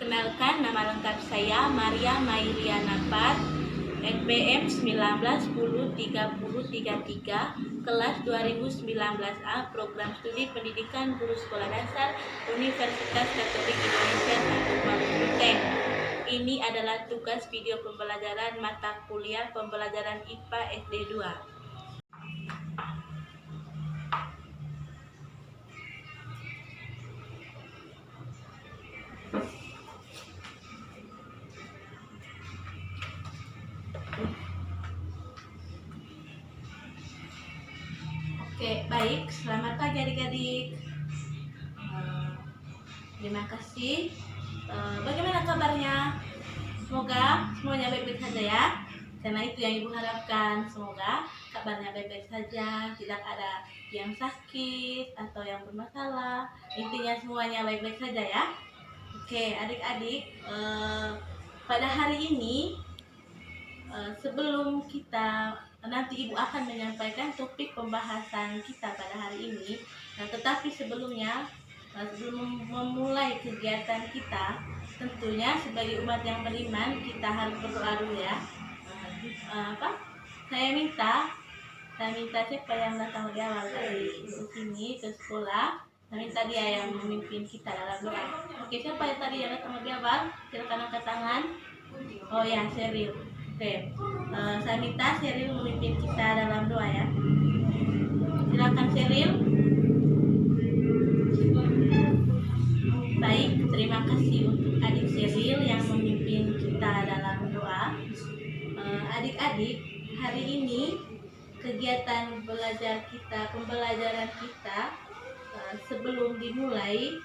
Perkenalkan, nama lengkap saya Maria Mailiana Pat, NPM 19103033, kelas 2019A, Program Studi Pendidikan Guru Sekolah Dasar Universitas Katolik Indonesia Untek. Ini adalah tugas video pembelajaran mata kuliah pembelajaran IPA SD 2. Oke, baik. Selamat pagi adik-adik. Terima kasih. Bagaimana kabarnya? Semoga semuanya baik-baik saja ya. Karena itu yang Ibu harapkan. Semoga kabarnya baik-baik saja, tidak ada yang sakit atau yang bermasalah. Intinya semuanya baik-baik saja ya. Oke, adik-adik. Pada hari ini, sebelum kita nanti Ibu akan menyampaikan topik pembahasan kita pada hari ini. Tetapi sebelumnya, sebelum memulai kegiatan kita, tentunya sebagai umat yang beriman kita harus berdoa dulu ya. Saya minta siapa yang datang di awal dari sini ke sekolah, saya minta dia yang memimpin kita dalam doa. Oke, siapa yang tadi yang datang di awal? Silakan angkat tangan. Oh ya, Sheryl. Oke, saya minta Sheryl memimpin kita dalam doa ya. Silakan Sheryl. Baik, terima kasih untuk adik Sheryl yang memimpin kita dalam doa. Adik-adik, hari ini kegiatan pembelajaran kita sebelum dimulai,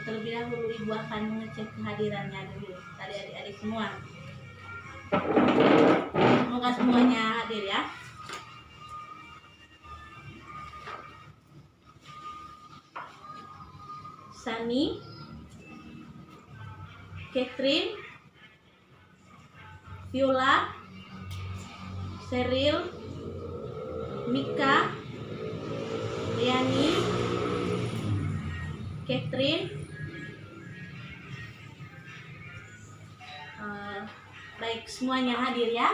terlebih dahulu Ibu akan mengecek kehadirannya dulu dari adik-adik semua. Semoga semuanya hadir ya. Sani, Catherine, Viola, Sheryl, Mika, Riani, Catherine. Baik, semuanya hadir ya.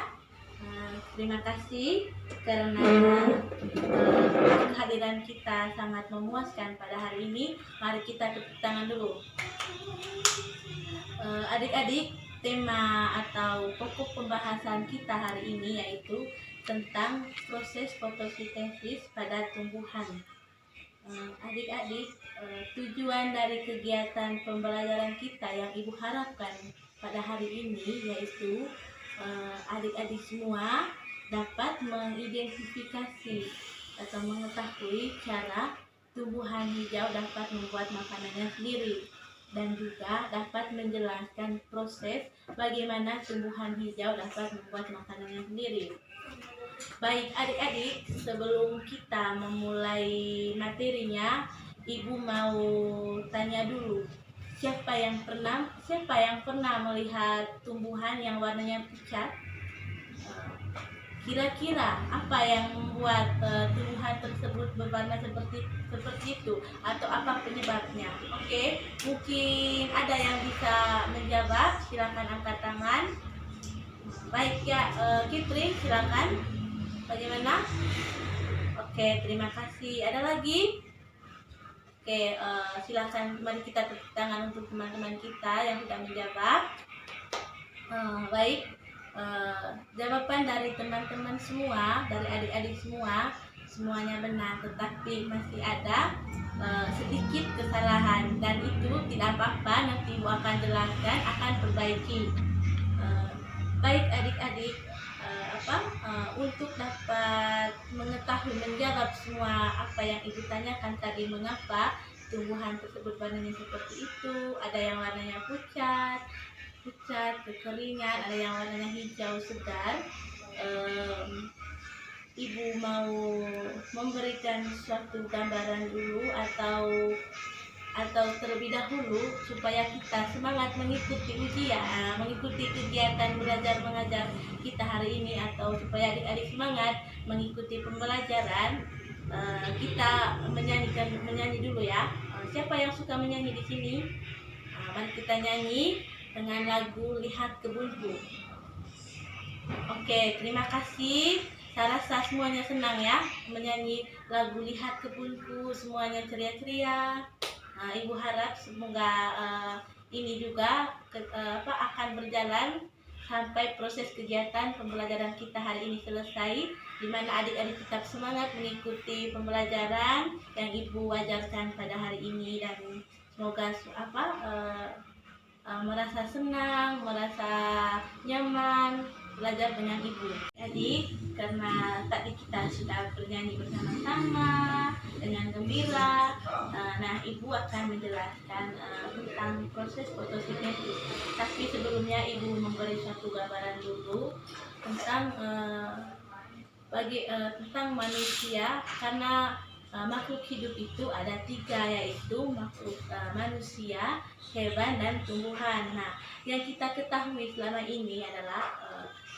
Terima kasih karena kehadiran kita sangat memuaskan pada hari ini. Mari kita tepuk tangan dulu. Adik-adik, tema atau pokok pembahasan kita hari ini yaitu tentang proses fotosintesis pada tumbuhan. Adik-adik, tujuan dari kegiatan pembelajaran kita yang Ibu harapkan pada hari ini yaitu adik-adik semua dapat mengidentifikasi atau mengetahui cara tumbuhan hijau dapat membuat makanannya sendiri dan juga dapat menjelaskan proses bagaimana tumbuhan hijau dapat membuat makanannya sendiri. Baik adik-adik, sebelum kita memulai materinya, Ibu mau tanya dulu. Siapa yang pernah melihat tumbuhan yang warnanya pucat? Kira-kira apa yang membuat tumbuhan tersebut berwarna seperti itu atau apa penyebabnya? Oke, mungkin ada yang bisa menjawab. Silakan angkat tangan. Baik ya, Kitri, silakan. Bagaimana? Oke, terima kasih. Ada lagi? Oke, silakan, mari kita tepuk tangan untuk teman-teman kita yang sudah menjawab. Baik, jawaban dari teman-teman semua, dari adik-adik semuanya benar, tetapi masih ada sedikit kesalahan dan itu tidak apa-apa, nanti Ibu akan jelaskan, akan perbaiki. Baik adik-adik, untuk dapat mengetahui menjawab semua apa yang Ibu tanyakan tadi, mengapa tumbuhan tersebut warnanya seperti itu, ada yang warnanya pucat, kekeringan, ada yang warnanya hijau segar. Ibu mau memberikan suatu gambaran dulu atau terlebih dahulu supaya kita semangat mengikuti ujian, mengikuti kegiatan belajar mengajar kita hari ini, atau supaya adik-adik semangat mengikuti pembelajaran. Kita menyanyi dulu ya. Siapa yang suka menyanyi di sini? Mari kita nyanyi. dengan lagu Lihat Kebunku. Oke, terima kasih. Saya rasa semuanya senang ya menyanyi lagu Lihat Kebunku, semuanya ceria-ceria. Nah, Ibu harap semoga ini juga akan berjalan sampai proses kegiatan pembelajaran kita hari ini selesai, di mana adik-adik tetap semangat mengikuti pembelajaran yang Ibu ajarkan pada hari ini, dan semoga merasa senang, merasa nyaman belajar dengan Ibu. Jadi karena tadi kita sudah bernyanyi bersama-sama dengan gembira, nah Ibu akan menjelaskan tentang proses fotosintesis. Tapi sebelumnya Ibu memberi suatu gambaran dulu tentang tentang manusia, karena makhluk hidup itu ada 3, yaitu makhluk manusia, hewan, dan tumbuhan. Nah, yang kita ketahui selama ini adalah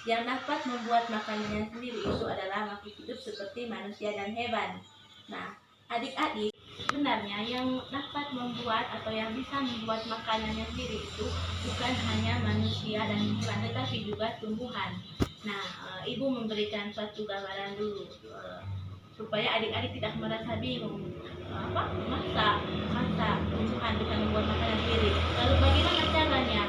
yang dapat membuat makanannya sendiri itu adalah makhluk hidup seperti manusia dan hewan. Nah, adik-adik, sebenarnya yang dapat membuat atau yang bisa membuat makanannya sendiri itu bukan hanya manusia dan hewan, tetapi juga tumbuhan. Nah, Ibu memberikan suatu gambaran dulu supaya adik-adik tidak merasa bingung. Masa tumbuhan bisa membuat makanan sendiri? Lalu bagaimana caranya?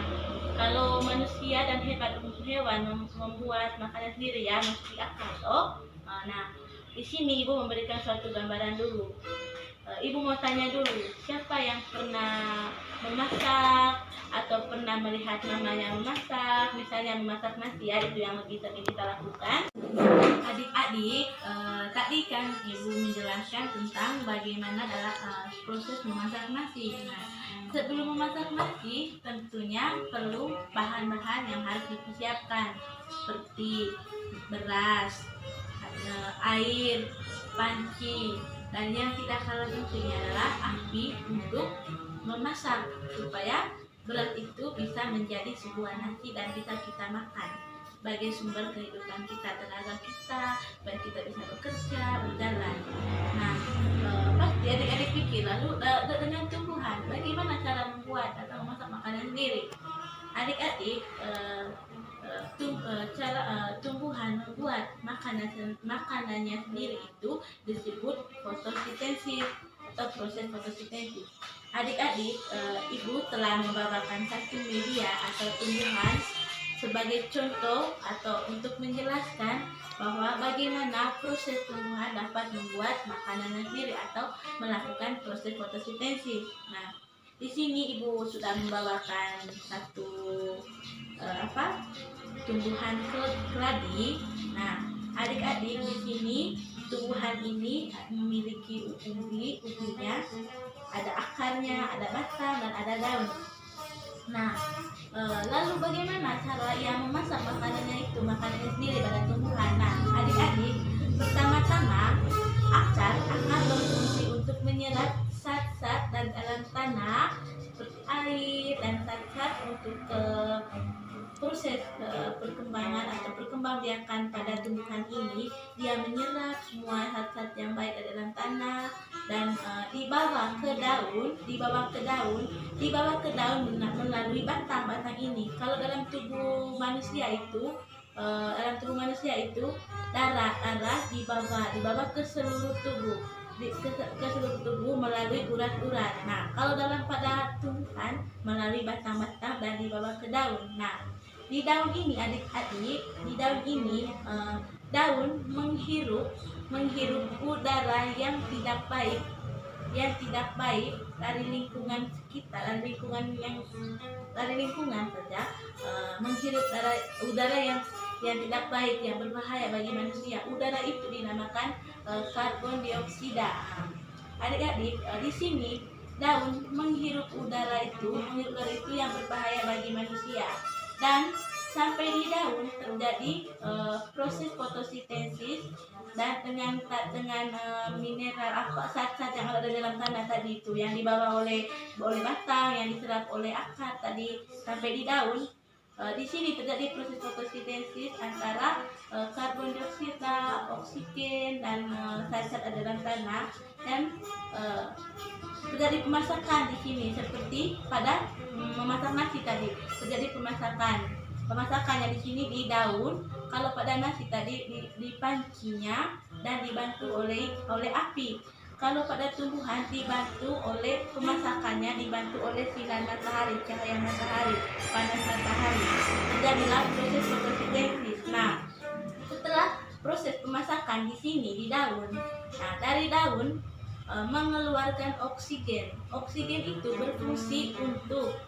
Kalau manusia dan hewan membuat makanan sendiri, ya mesti akal. Nah, di sini Ibu memberikan suatu gambaran dulu. Ibu mau tanya dulu, siapa yang pernah memasak atau pernah melihat mamanya memasak, misalnya memasak nasi, ya itu yang lebih sering kita lakukan. Adik-adik, tadi kan Ibu menjelaskan tentang bagaimana adalah proses memasak nasi. Nah, sebelum memasak nasi tentunya perlu bahan-bahan yang harus dipersiapkan, seperti beras, air, panci, dan yang tidak kalah pentingnya adalah api untuk memasak supaya beras itu bisa menjadi sebuah nasi dan bisa kita makan sebagai sumber kehidupan kita, tenaga kita, supaya kita bisa bekerja, berjalan. Nah, pasti adik-adik pikir, lalu dengan tumbuhan bagaimana cara membuat atau memasak makanan sendiri? Adik-adik, tumbuhan membuat makanannya sendiri itu disebut fotosintesis atau proses fotosintesis. Adik-adik, Ibu telah membawakan satu media atau tumbuhan sebagai contoh atau untuk menjelaskan bahwa bagaimana proses tumbuhan dapat membuat makanan sendiri atau melakukan proses fotosintesis. Nah, di sini Ibu sudah membawakan satu tumbuhan keladi. Nah, adik-adik, di sini tumbuhan ini memiliki ubinya, ada akarnya, ada batang, dan ada daun. Nah, lalu bagaimana cara ia memasak makanannya sendiri pada tumbuhan? Nah, adik-adik, pertama-tama akar berfungsi untuk menyerap zat-zat dan dalam tanah seperti air dan zat-zat untuk proses perkembangan atau perkembangbiakan pada tumbuhan ini. Dia menyerap semua zat-zat yang baik dari dalam tanah dan dibawa ke daun melalui batang-batang ini. Kalau dalam tubuh manusia itu darah dibawa ke seluruh tubuh melalui urat-urat. Nah, kalau pada tumbuhan melalui batang-batang dan dibawa ke daun. Nah, di daun ini adik-adik, daun menghirup udara yang tidak baik dari lingkungan sekitar, dari lingkungan saja, menghirup udara yang tidak baik, yang berbahaya bagi manusia. Udara itu dinamakan karbon dioksida. Adik-adik, di sini daun menghirup udara itu yang berbahaya bagi manusia, dan sampai di daun terjadi proses fotosintesis, dan dengan mineral zat-zat yang ada di dalam tanah tadi itu yang dibawa oleh batang, yang diserap oleh akar tadi sampai di daun. Di sini terjadi proses fotosintesis antara karbon dioksida, oksigen, dan zat-zat ada dalam tanah, dan terjadi pemasakan di sini seperti pada memasak nasi tadi terjadi pemasakannya di sini di daun. Kalau pada nasi tadi di pancinya dan dibantu oleh api. Kalau pada tumbuhan dibantu oleh pemasakannya, dibantu oleh sinar matahari, cahaya matahari, panas matahari. Terjadilah proses fotosintesis. Nah, setelah proses pemasakan di sini di daun, nah dari daun mengeluarkan oksigen. Oksigen itu berfungsi untuk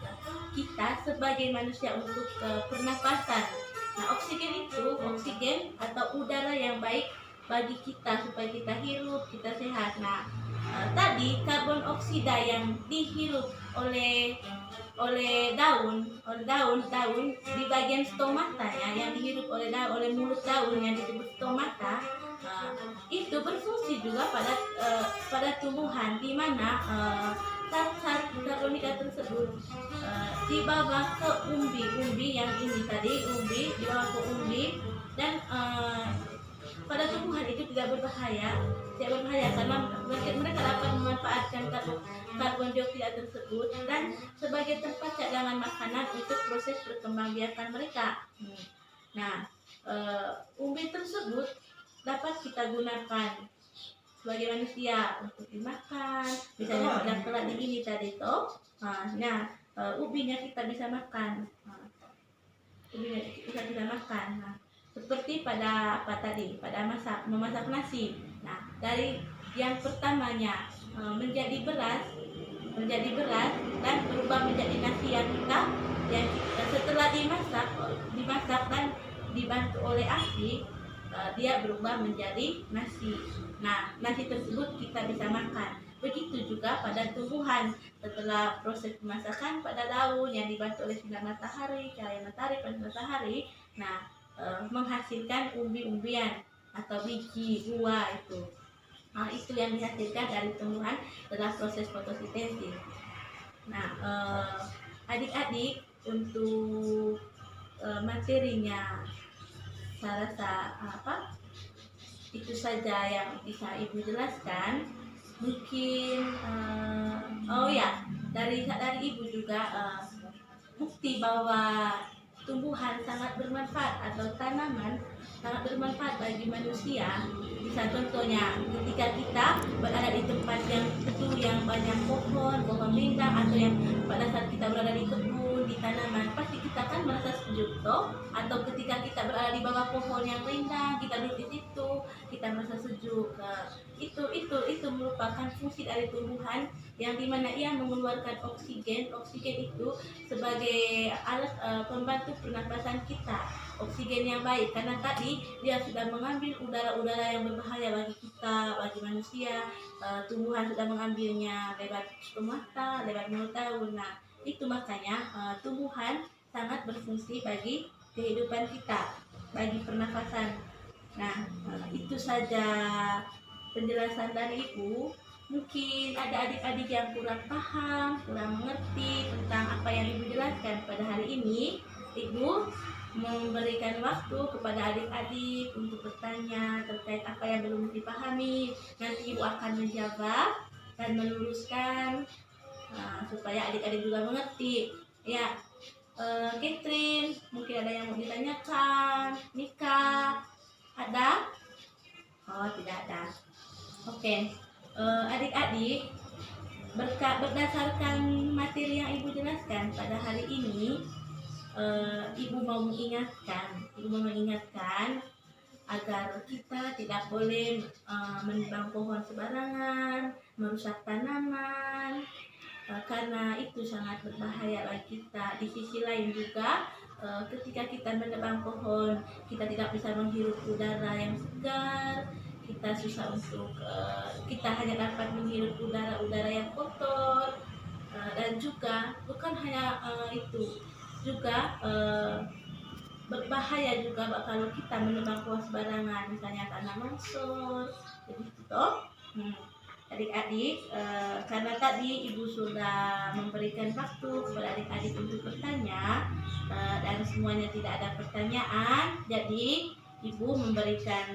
kita sebagai manusia untuk pernapasan. Nah, oksigen atau udara yang baik bagi kita supaya kita hirup, kita sehat. Nah, tadi karbon oksida yang dihirup oleh daun di bagian stomatanya yang dihirup oleh mulut daun yang disebut stomata, itu berfungsi juga pada tumbuhan, di mana zat karbonika tersebut dibawa ke umbi yang ini tadi, dibawa ke umbi, dan pada tumbuhan itu tidak berbahaya karena mereka dapat memanfaatkan karbon dioksida tersebut dan sebagai tempat cadangan makanan untuk proses perkembangbiakan mereka. Nah, umbi tersebut dapat kita gunakan sebagai manusia untuk dimakan, misalnya sedang telat ini tadi toh. Nah, ubinya kita bisa makan. Nah, seperti pada memasak nasi. Nah, dari yang pertamanya menjadi beras dan berubah menjadi nasi yang setelah dimasak dan dibantu oleh api, dia berubah menjadi nasi. Nah, nasi tersebut kita bisa makan. Begitu juga pada tumbuhan, setelah proses pemasakan pada daun yang dibantu oleh sinar matahari, cahaya matahari, panas matahari, nah menghasilkan umbi-umbian atau biji buah itu. Nah, itu yang dihasilkan dari tumbuhan setelah proses fotosintesis. Nah, adik-adik untuk materinya saya rasa itu saja yang bisa ibu jelaskan. Mungkin dari ibu juga bukti bahwa tumbuhan sangat bermanfaat atau tanaman sangat bermanfaat bagi manusia. Bisa contohnya ketika kita berada di tempat yang teduh, yang banyak pohon rindang, atau yang pada saat kita berada di kebun, di tanaman, pasti kita kan merasa sejuk toh. Atau ketika kita berada di bawah pohon yang rindang, kita duduk di situ, kita merasa sejuk. Itu merupakan fungsi dari tumbuhan yang dimana ia mengeluarkan oksigen itu sebagai alat pembantu pernapasan kita, oksigen yang baik, karena tadi dia sudah mengambil udara-udara yang berbahaya bagi kita, bagi manusia. Tumbuhan sudah mengambilnya lewat stomata, lewat mulut daun. Nah, itu makanya tumbuhan sangat berfungsi bagi kehidupan kita, bagi pernafasan. Nah, itu saja penjelasan dari ibu. Mungkin ada adik-adik yang kurang paham, kurang mengerti tentang apa yang ibu jelaskan pada hari ini. Ibu memberikan waktu kepada adik-adik untuk bertanya terkait apa yang belum dipahami. Nanti ibu akan menjawab dan meluruskan supaya adik-adik juga mengerti. Ya, Catherine, mungkin ada yang mau ditanyakan? Mika, ada? Oh, tidak ada. Oke. Adik-adik, berdasarkan materi yang ibu jelaskan pada hari ini, ibu mau mengingatkan agar kita tidak boleh menebang pohon sembarangan, merusak tanaman, karena itu sangat berbahaya bagi kita. Di sisi lain juga, ketika kita menebang pohon, kita tidak bisa menghirup udara yang segar. Kita susah untuk kita hanya dapat menghirup udara yang kotor, dan juga bukan hanya itu, juga berbahaya juga kalau kita menebang pohon sembarangan, misalnya tanaman sor, begitu toh. Adik-adik, karena tadi ibu sudah memberikan waktu kepada adik-adik untuk bertanya, dan semuanya tidak ada pertanyaan, jadi ibu memberikan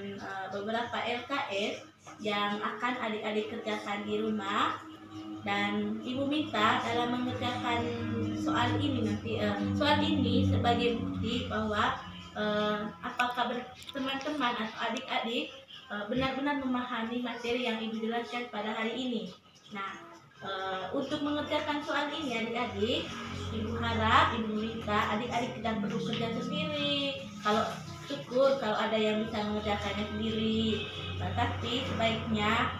beberapa LKS yang akan adik-adik kerjakan di rumah, dan ibu minta dalam mengerjakan soal ini nanti. Soal ini sebagai bukti bahwa apakah teman-teman atau adik-adik benar-benar memahami materi yang Ibu jelaskan pada hari ini. Nah, untuk mengerjakan soal ini adik-adik, Ibu harap, Ibu minta adik-adik tidak perlu kerja sendiri. Kalau syukur kalau ada yang bisa mengerjakannya sendiri, tapi sebaiknya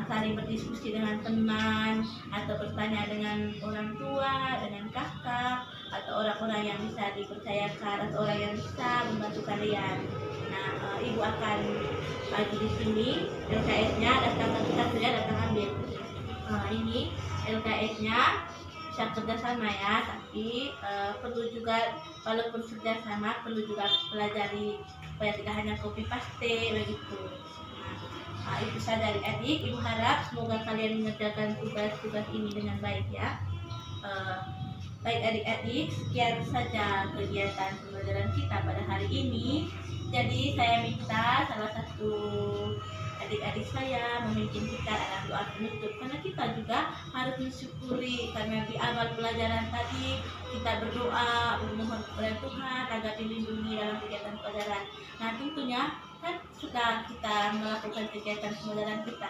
saling berdiskusi dengan teman atau bertanya dengan orang tua, dengan kakak atau orang-orang yang bisa dipercayakan atau orang yang bisa membantu kalian. Nah, Ibu akan bagi di sini LKS-nya, datang ambil. Ini LKS-nya bisa kerjasama ya, tapi perlu juga, walaupun kerjasama perlu juga pelajari supaya tidak hanya copy paste begitu. Nah, itu saja adik-adik. Ibu harap semoga kalian mengerjakan tugas-tugas ini dengan baik ya. Baik adik-adik, sekian saja kegiatan pembelajaran kita pada hari ini. Jadi saya minta salah satu adik-adik saya memimpin kita dalam doa penutup, karena kita juga harus mensyukuri karena di awal pelajaran tadi kita berdoa memohon kepada Tuhan agar dilindungi dalam kegiatan pelajaran. Nah, tentunya kan sudah kita melakukan kegiatan pembelajaran kita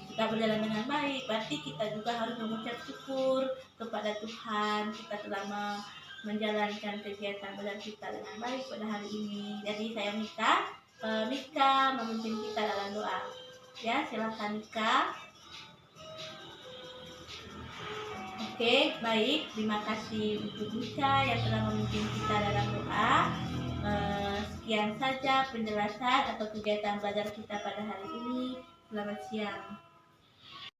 sudah berjalan dengan baik, berarti kita juga harus mengucap syukur kepada Tuhan kita telah menjalankan kegiatan belajar kita dengan baik pada hari ini. Jadi saya minta Mika memimpin kita dalam doa. Ya, silakan Mika. Oke, baik. Terima kasih untuk Mika yang telah memimpin kita dalam doa. Sekian saja penjelasan atau kegiatan belajar kita pada hari ini. Selamat siang.